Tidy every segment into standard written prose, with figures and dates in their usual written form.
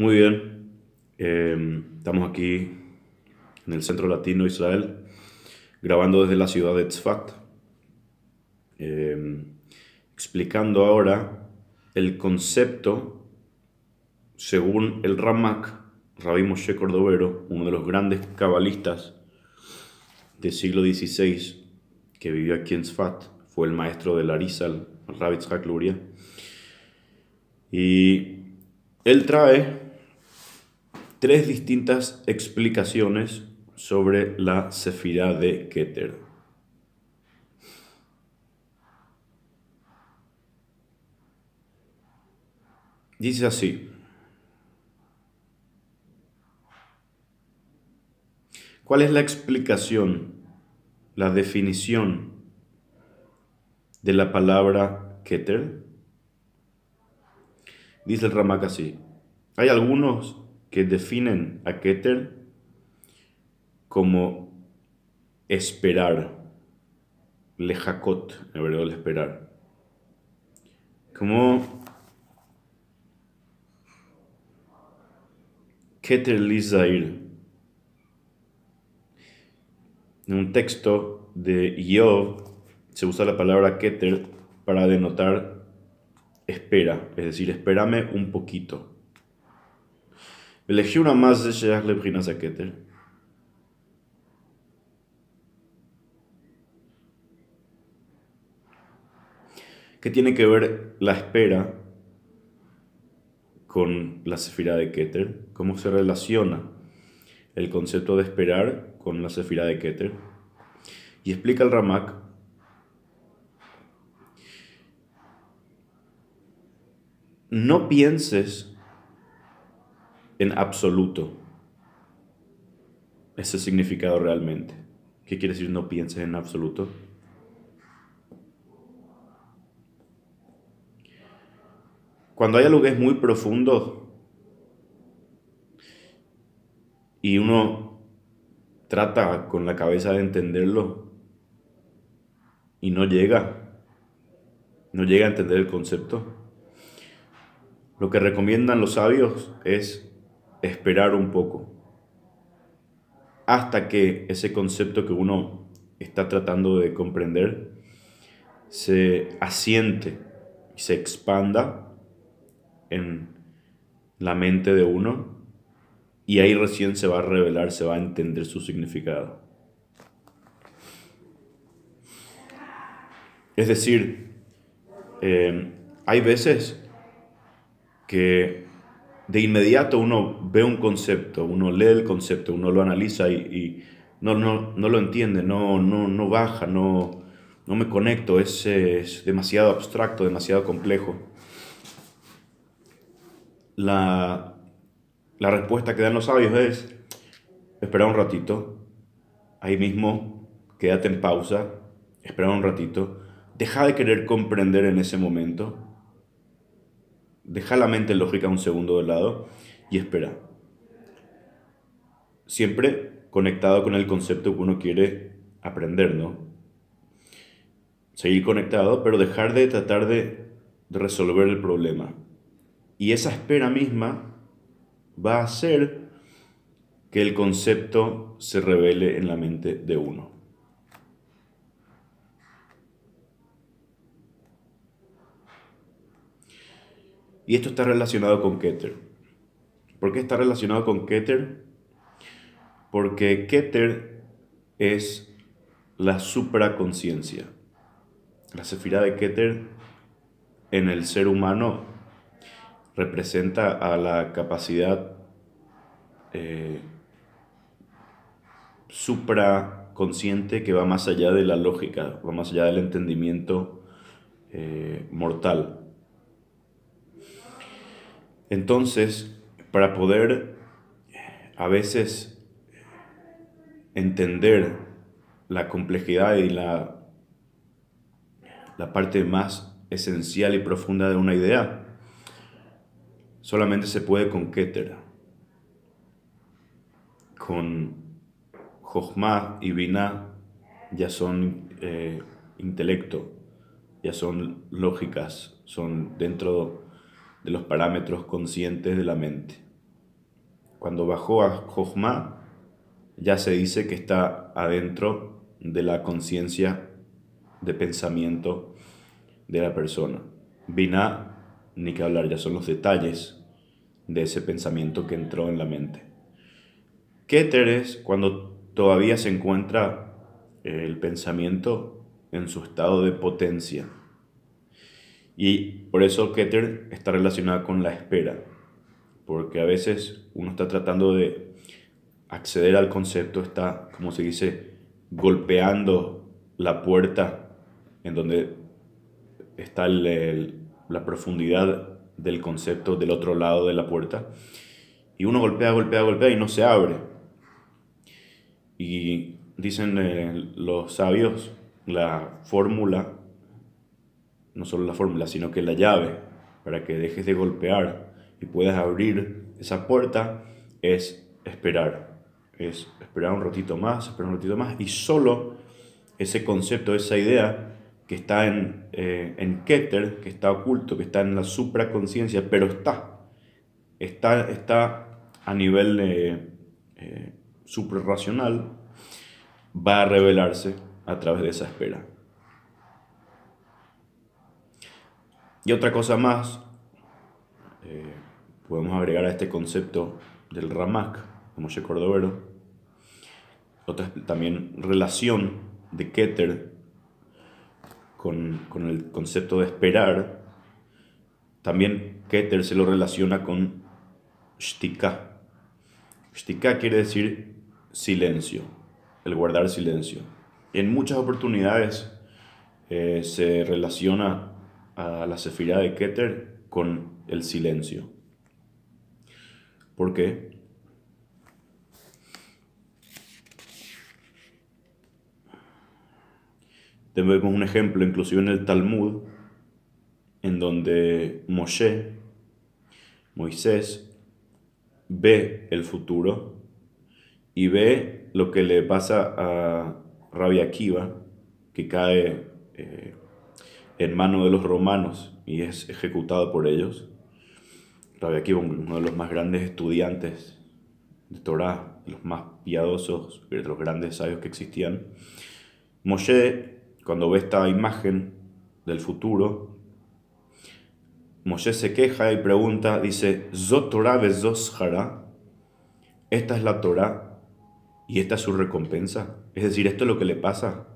Muy bien. Estamos aquí en el centro latino de Israel, grabando desde la ciudad de Tzfat, eh, explicando ahora el concepto según el Ramak, Rabbi Moshe Cordovero, uno de los grandes cabalistas del siglo XVI que vivió aquí en Tzfat, fue el maestro del Arizal, Rabbi Yitzhak Luria, y él trae tres distintas explicaciones sobre la Sefirá de Keter. Dice así: ¿cuál es la explicación, la definición de la palabra Keter? Dice el Ramak así: hay algunos que definen a Keter como esperar, lejakot, en hebreo el esperar, como Keter Lizair. En un texto de Iov se usa la palabra Keter para denotar espera, es decir, espérame un poquito. Elegí una más de Sheach Lebchinas a Keter. ¿Qué tiene que ver la espera con la Sefirá de Keter? ¿Cómo se relaciona el concepto de esperar con la Sefirá de Keter? Y explica el Ramak: no pienses en absoluto ese significado realmente. ¿Qué quiere decir no pienses en absoluto? Cuando hay algo que es muy profundo y uno trata con la cabeza de entenderlo y no llega a entender el concepto, lo que recomiendan los sabios es esperar un poco hasta que ese concepto que uno está tratando de comprender se asiente y se expanda en la mente de uno, y ahí recién se va a revelar, se va a entender su significado. Es decir, hay veces que de inmediato uno ve un concepto, uno lee el concepto, uno lo analiza y no lo entiende, no baja, no me conecto, es demasiado abstracto, demasiado complejo. La respuesta que dan los sabios es: espera un ratito, ahí mismo, quédate en pausa, espera un ratito, deja de querer comprender en ese momento, deja la mente lógica un segundo de lado y espera. Siempre conectado con el concepto que uno quiere aprender, ¿no? Seguir conectado, pero dejar de tratar de resolver el problema. Y esa espera misma va a hacer que el concepto se revele en la mente de uno. Y esto está relacionado con Keter. ¿Por qué está relacionado con Keter? Porque Keter es la supraconciencia. La sefirá de Keter en el ser humano representa a la capacidad supraconsciente que va más allá de la lógica, va más allá del entendimiento mortal. Entonces, para poder a veces entender la complejidad y la parte más esencial y profunda de una idea, solamente se puede con Keter. Con Jochma y Binah ya son intelecto, ya son lógicas, son dentro de los parámetros conscientes de la mente. cuando bajó a Jochma, ya se dice que está adentro de la conciencia de pensamiento de la persona. Binah, ni que hablar, ya son los detalles de ese pensamiento que entró en la mente. Keter es cuando todavía se encuentra el pensamiento en su estado de potencia. Y por eso Keter está relacionado con la espera, porque a veces uno está tratando de acceder al concepto, está, como se dice, golpeando la puerta en donde está la profundidad del concepto del otro lado de la puerta, y uno golpea, golpea, golpea y no se abre. Y dicen los sabios, la fórmula, no solo la fórmula, sino que la llave para que dejes de golpear y puedas abrir esa puerta es esperar. Es esperar un ratito más, y solo ese concepto, esa idea que está en Keter, que está oculto, que está en la supraconciencia, pero está a nivel suprarracional, va a revelarse a través de esa espera. Y otra cosa más, podemos agregar a este concepto del Ramak, de Moshe Cordovero, otra también relación de Keter con el concepto de esperar. También Keter se lo relaciona con Shtika. Shtika quiere decir silencio, el guardar silencio. En muchas oportunidades se relaciona a la sefirá de Keter con el silencio. ¿Por qué? Tenemos un ejemplo inclusive en el Talmud, en donde Moisés, ve el futuro y ve lo que le pasa a Rabbi Akiva, que cae en manos de los romanos y es ejecutado por ellos. Rabbi Akiva, uno de los más grandes estudiantes de Torah, de los más piadosos, de los grandes sabios que existían. Moshe, cuando ve esta imagen del futuro, Moshe se queja y pregunta, dice, Zot Torah vezos Hara, esta es la Torah y esta es su recompensa. Es decir, esto es lo que le pasa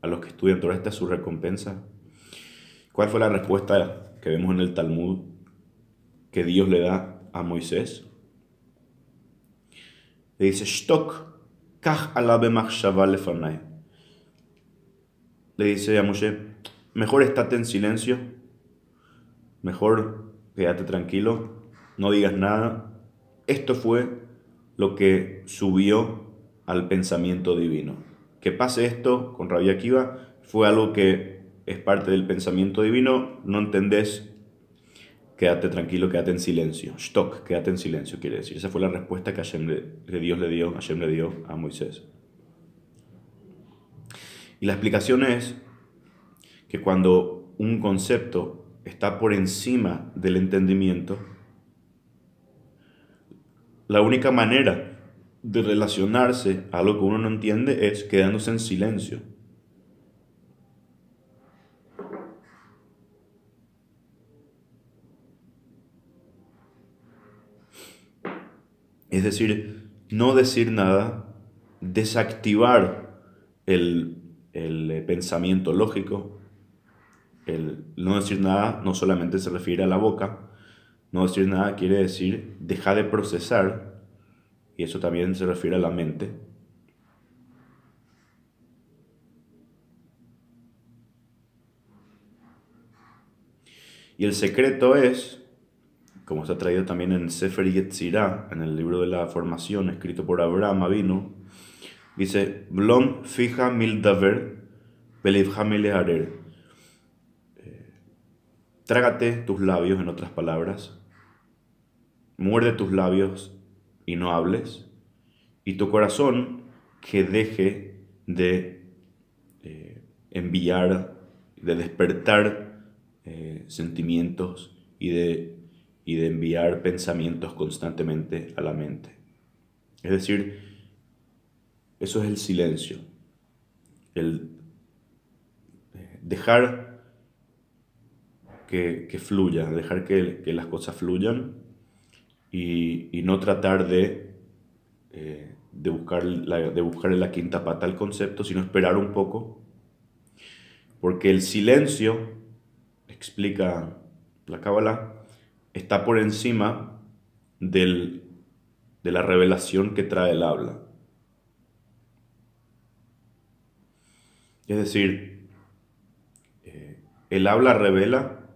a los que estudian Torah, esta es su recompensa. ¿Cuál fue la respuesta que vemos en el Talmud que Dios le da a Moisés? Le dice, Shtok, kach ala b'machshava lefanai. Le dice a Moshe, mejor estate en silencio, mejor quédate tranquilo, no digas nada. Esto fue lo que subió al pensamiento divino. Que pase esto con Rabbi Akiva fue algo que es parte del pensamiento divino, no entendés, quédate tranquilo, quédate en silencio. Shtok, quédate en silencio, quiere decir. Esa fue la respuesta que Hashem le dio a Moisés. Y la explicación es que cuando un concepto está por encima del entendimiento, la única manera de relacionarse a lo que uno no entiende es quedándose en silencio. Es decir, no decir nada, desactivar el pensamiento lógico. El no decir nada no solamente se refiere a la boca, no decir nada quiere decir dejar de procesar, y eso también se refiere a la mente. Y el secreto es, como está traído también en Sefer Yetzirah, en el libro de la formación escrito por Abraham Avinu, dice, Blom fija mil daver, belivja mileharer. Trágate tus labios, en otras palabras, muerde tus labios y no hables, y tu corazón que deje de enviar, de despertar sentimientos y de enviar pensamientos constantemente a la mente. Es decir, eso es el silencio, el dejar que fluya, dejar que las cosas fluyan y no tratar de buscarle la quinta pata al concepto, sino esperar un poco, porque el silencio, explica la Cábala, está por encima de la revelación que trae el habla. Es decir, el habla revela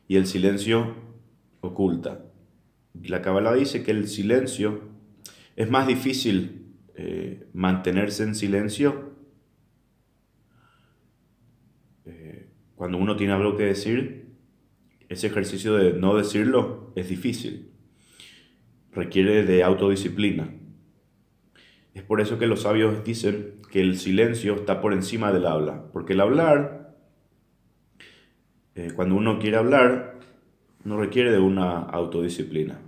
y el silencio oculta. La Cábala dice que el silencio es más difícil mantenerse en silencio cuando uno tiene algo que decir. Ese ejercicio de no decirlo es difícil, requiere de autodisciplina. Es por eso que los sabios dicen que el silencio está por encima del habla, porque el hablar, cuando uno quiere hablar, no requiere de una autodisciplina.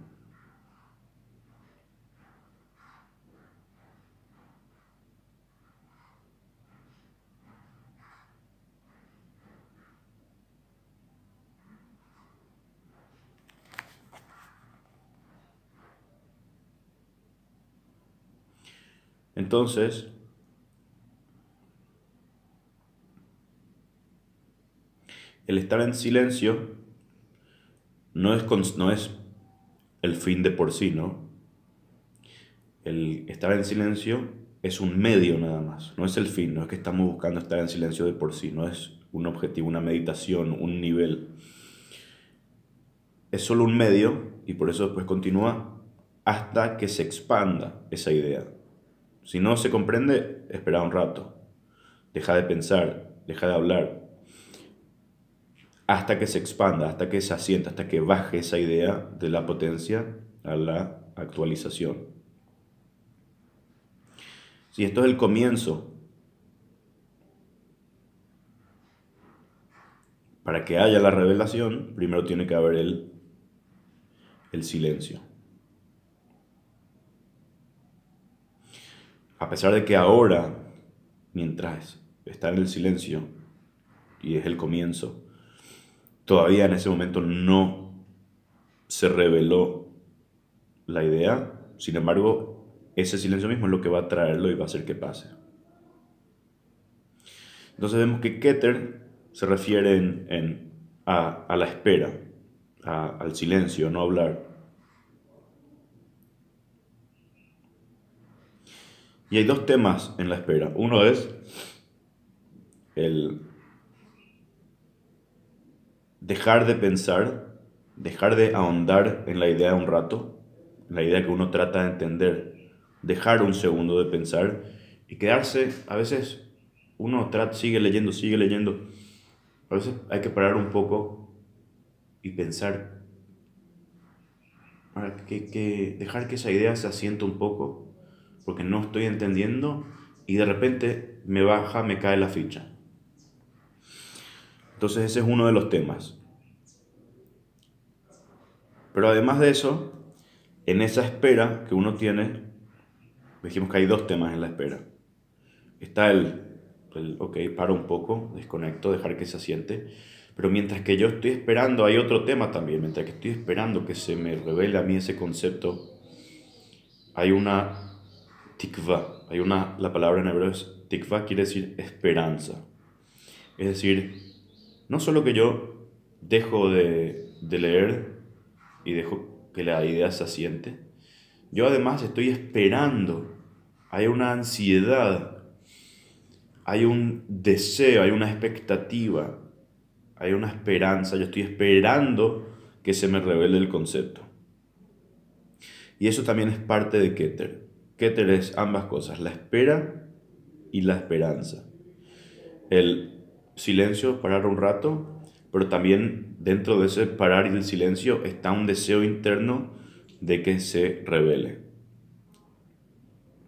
Entonces, el estar en silencio no es el fin de por sí, ¿no? El estar en silencio es un medio nada más, no es el fin, no es que estamos buscando estar en silencio de por sí, no es un objetivo, una meditación, un nivel. Es solo un medio y por eso después continúa hasta que se expanda esa idea. Si no se comprende, espera un rato, deja de pensar, deja de hablar, hasta que se expanda, hasta que se asienta, hasta que baje esa idea de la potencia a la actualización. Si esto es el comienzo, para que haya la revelación, primero tiene que haber el silencio. A pesar de que ahora, mientras está en el silencio, y es el comienzo, todavía en ese momento no se reveló la idea, sin embargo, ese silencio mismo es lo que va a traerlo y va a hacer que pase. Entonces vemos que Keter se refiere a la espera, al silencio, no hablar. Y hay dos temas en la espera. Uno es el dejar de pensar, dejar de ahondar en la idea un rato, en la idea que uno trata de entender, dejar un segundo de pensar y quedarse, a veces uno sigue leyendo, a veces hay que parar un poco y pensar, dejar que esa idea se asiente un poco, porque no estoy entendiendo y de repente me cae la ficha. Entonces ese es uno de los temas. Pero además de eso, en esa espera que uno tiene, dijimos que hay dos temas en la espera. Está ok, paro un poco, desconecto, dejar que se asiente. Pero mientras que yo estoy esperando, hay otro tema también. Mientras que estoy esperando que se me revele a mí ese concepto, hay una tikva. La palabra en hebreo es tikva, quiere decir esperanza. Es decir, no solo que yo dejo de leer y dejo que la idea se asiente, yo además estoy esperando. Hay una ansiedad, hay un deseo, hay una expectativa, hay una esperanza. Yo estoy esperando que se me revele el concepto. Y eso también es parte de Keter. Keter es ambas cosas, la espera y la esperanza. El silencio, parar un rato, pero también dentro de ese parar y el silencio está un deseo interno de que se revele.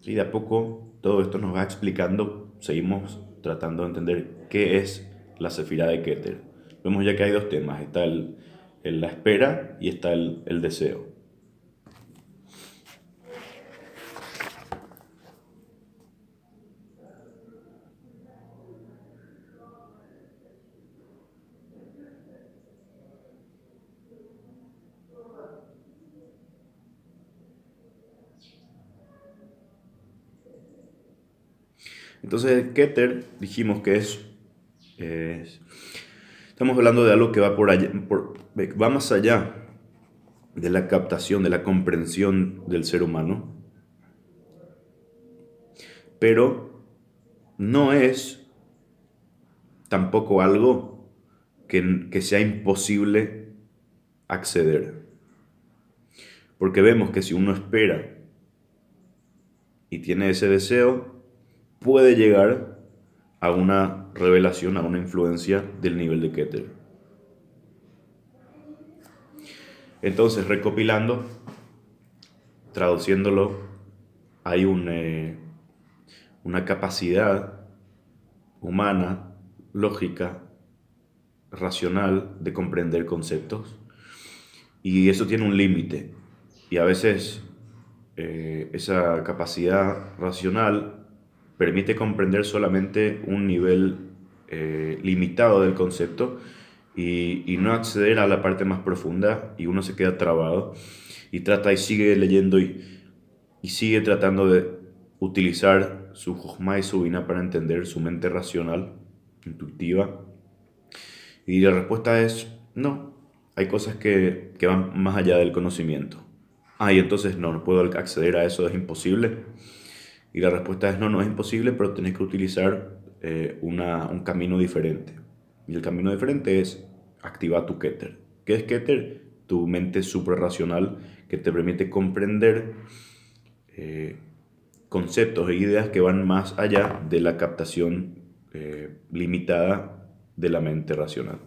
Y de a poco todo esto nos va explicando, seguimos tratando de entender qué es la Sefirá de Keter. Vemos ya que hay dos temas, está la espera y está el deseo. Entonces, Keter dijimos que estamos hablando de algo que va por allá, va más allá de la captación, de la comprensión del ser humano, pero no es tampoco algo que sea imposible acceder. Porque vemos que si uno espera y tiene ese deseo, puede llegar a una revelación, a una influencia del nivel de Keter. Entonces, recopilando, traduciéndolo, hay una capacidad humana, lógica, racional de comprender conceptos, y eso tiene un límite. Y a veces esa capacidad racional permite comprender solamente un nivel limitado del concepto y no acceder a la parte más profunda, y uno se queda trabado y trata y sigue leyendo y sigue tratando de utilizar su Jochma y su Binah para entender su mente racional, intuitiva. Y la respuesta es no. Hay cosas que van más allá del conocimiento. Y entonces no puedo acceder a eso, es imposible. Y la respuesta es no, no es imposible, pero tenés que utilizar un camino diferente. Y el camino diferente es activar tu Keter. ¿Qué es Keter? Tu mente suprarracional que te permite comprender conceptos e ideas que van más allá de la captación limitada de la mente racional.